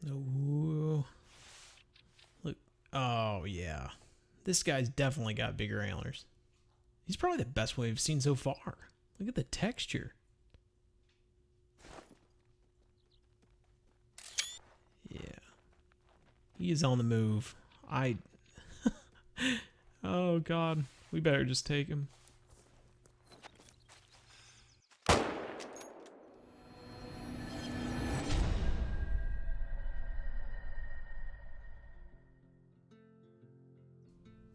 Ooh. Look. Oh, yeah. This guy's definitely got bigger antlers. He's probably the best one we've seen so far. Look at the texture. Yeah. He is on the move. Oh, God. We better just take him.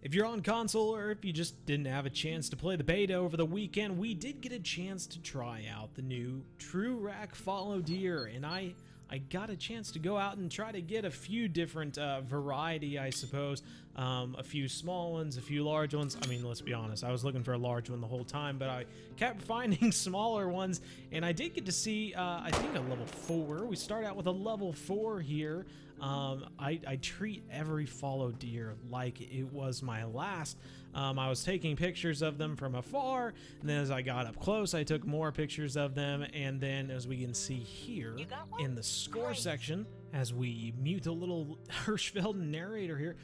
If you're on console or if you just didn't have a chance to play the beta over the weekend, we did get a chance to try out the new TruFallow Deer, and I got a chance to go out and try to get a few different variety, I suppose. A few small ones, a few large ones. I mean, let's be honest, I was looking for a large one the whole time, but I kept finding smaller ones, and I did get to see, I think, a level 4. We start out with a level 4 here. I treat every fallow deer like it was my last. I was taking pictures of them from afar, and then as I got up close, I took more pictures of them, and then as we can see here in the score section, as we mute a little Hirschfeld narrator here,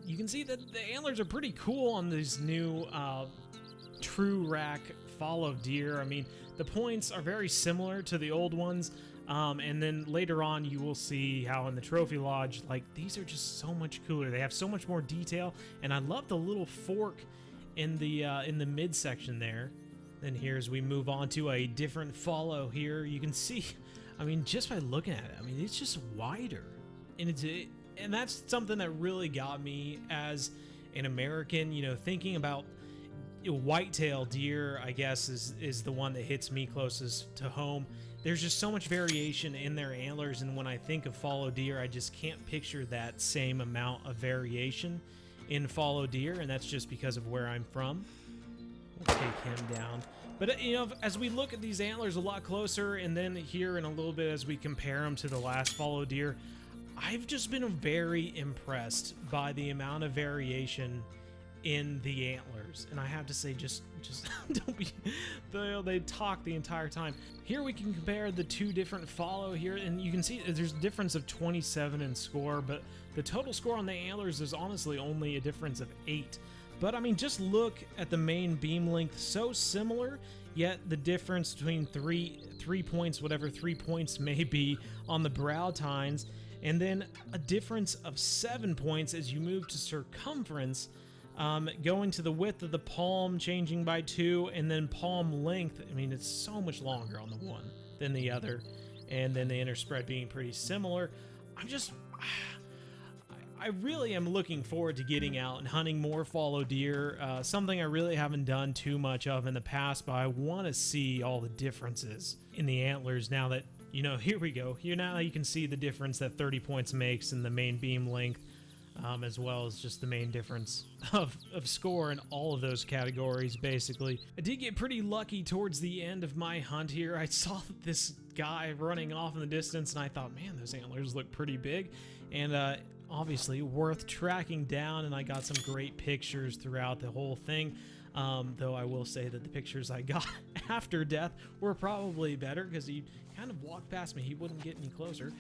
you can see that the antlers are pretty cool on these new TruRack fallow deer. I mean, the points are very similar to the old ones, and then later on you will see how in the trophy lodge, like, these are just so much cooler. They have so much more detail, and I love the little fork in the midsection there. Then here, as we move on to a different fallow here, you can see, I mean, just by looking at it, I mean, it's just wider, and that's something that really got me as an American, you know, thinking about whitetail deer, I guess, is the one that hits me closest to home. There's just so much variation in their antlers, and when I think of fallow deer, I just can't picture that same amount of variation in fallow deer, and that's just because of where I'm from. We'll take him down. But, you know, as we look at these antlers a lot closer, and then here in a little bit as we compare them to the last fallow deer, I've just been very impressed by the amount of variation in the antlers, and I have to say, just don't be, they talk the entire time. Here we can compare the two different fallow here, and you can see there's a difference of 27 in score, but the total score on the antlers is honestly only a difference of 8. But I mean, just look at the main beam length, so similar, yet the difference between three points, whatever 3 points may be on the brow tines, and then a difference of 7 points as you move to circumference, going to the width of the palm, changing by 2, and then palm length. I mean, it's so much longer on the one than the other, and then the inner spread being pretty similar. I really am looking forward to getting out and hunting more fallow deer, something I really haven't done too much of in the past, but I want to see all the differences in the antlers now that, you know, here we go. Here now you can see the difference that 30 points makes in the main beam length, as well as just the main difference of score in all of those categories, basically. I did get pretty lucky towards the end of my hunt here. I saw this guy running off in the distance, and I thought, man, those antlers look pretty big, and obviously worth tracking down, and I got some great pictures throughout the whole thing, though I will say that the pictures I got after death were probably better, because he kind of walked past me. He wouldn't get any closer.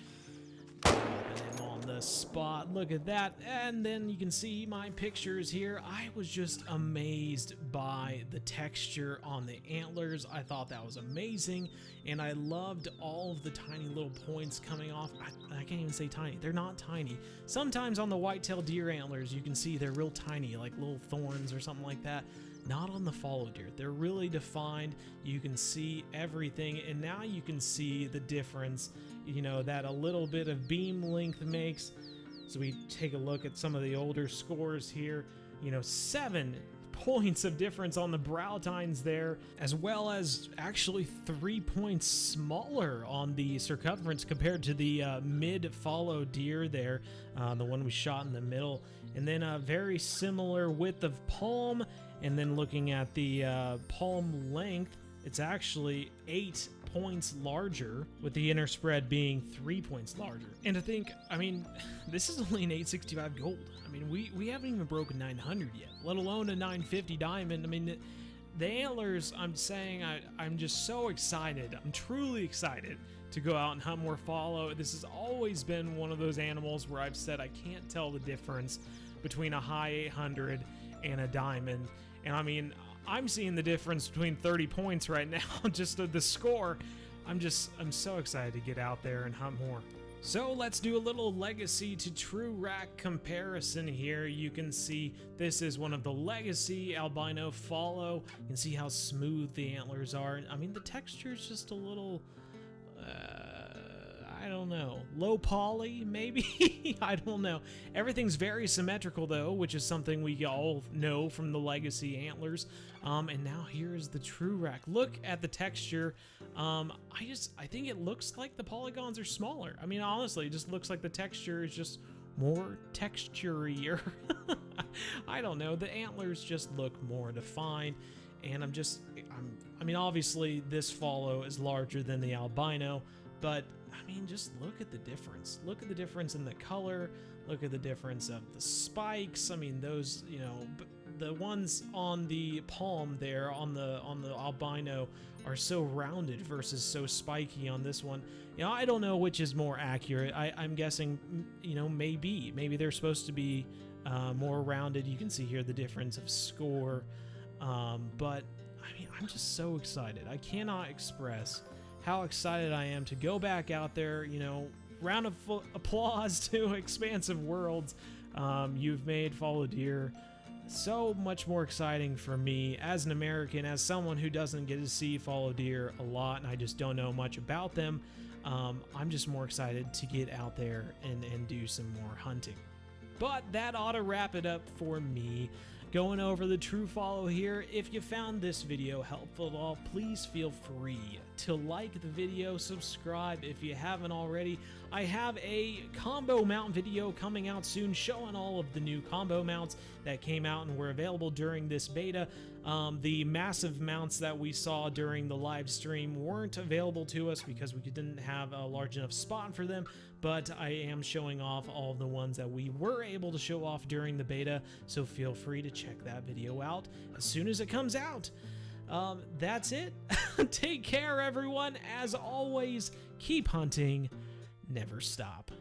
Him on the spot, look at that, and then you can see my pictures here. I was just amazed by the texture on the antlers. I thought that was amazing, and I loved all of the tiny little points coming off. I can't even say tiny, they're not tiny. Sometimes on the whitetail deer antlers you can see they're real tiny, like little thorns or something like that. Not on the fallow deer. They're really defined. You can see everything, and now you can see the difference, you know, that a little bit of beam length makes. So we take a look at some of the older scores here. You know, 7 points of difference on the brow tines there, as well as actually 3 points smaller on the circumference compared to the mid fallow deer there, the one we shot in the middle, and then a very similar width of palm. And then looking at the palm length, it's actually 8 points larger, with the inner spread being 3 points larger. And to think, I mean, this is only an 865 gold. I mean, we haven't even broken 900 yet, let alone a 950 diamond. I mean, the antlers, I'm saying I'm just so excited. I'm truly excited to go out and hunt more fallow. This has always been one of those animals where I've said I can't tell the difference between a high 800 and a diamond. And I mean, I'm seeing the difference between 30 points right now, just the score. I'm so excited to get out there and hunt more. So let's do a little legacy to TrueRack comparison here. You can see this is one of the legacy albino fallow. You can see how smooth the antlers are. I mean, the texture is just a little, I don't know, low poly maybe? I don't know. Everything's very symmetrical though, which is something we all know from the legacy antlers. And now here's the TrueRack. Look at the texture. I think it looks like the polygons are smaller. I mean, honestly, it just looks like the texture is just more texture-y. I don't know. The antlers just look more defined. And I mean, obviously this fallow is larger than the albino, but I mean, just look at the difference. Look at the difference in the color. Look at the difference of the spikes. I mean, those, you know, the ones on the palm there on the albino are so rounded versus so spiky on this one. You know, I don't know which is more accurate. I'm guessing, you know, maybe they're supposed to be more rounded. You can see here the difference of score. But I mean, I'm just so excited. I cannot express how excited I am to go back out there. You know, round of applause to Expansive Worlds. You've made fallow deer so much more exciting for me as an American, as someone who doesn't get to see fallow deer a lot, and I just don't know much about them. I'm just more excited to get out there and do some more hunting. But that ought to wrap it up for me. Going over the TrueFallow here. If you found this video helpful at all, please feel free to like the video, subscribe if you haven't already. I have a combo mount video coming out soon showing all of the new combo mounts that came out and were available during this beta. The massive mounts that we saw during the live stream weren't available to us because we didn't have a large enough spot for them, but I am showing off all of the ones that we were able to show off during the beta, so feel free to check that video out as soon as it comes out. That's it. Take care, everyone. As always, keep hunting, never stop.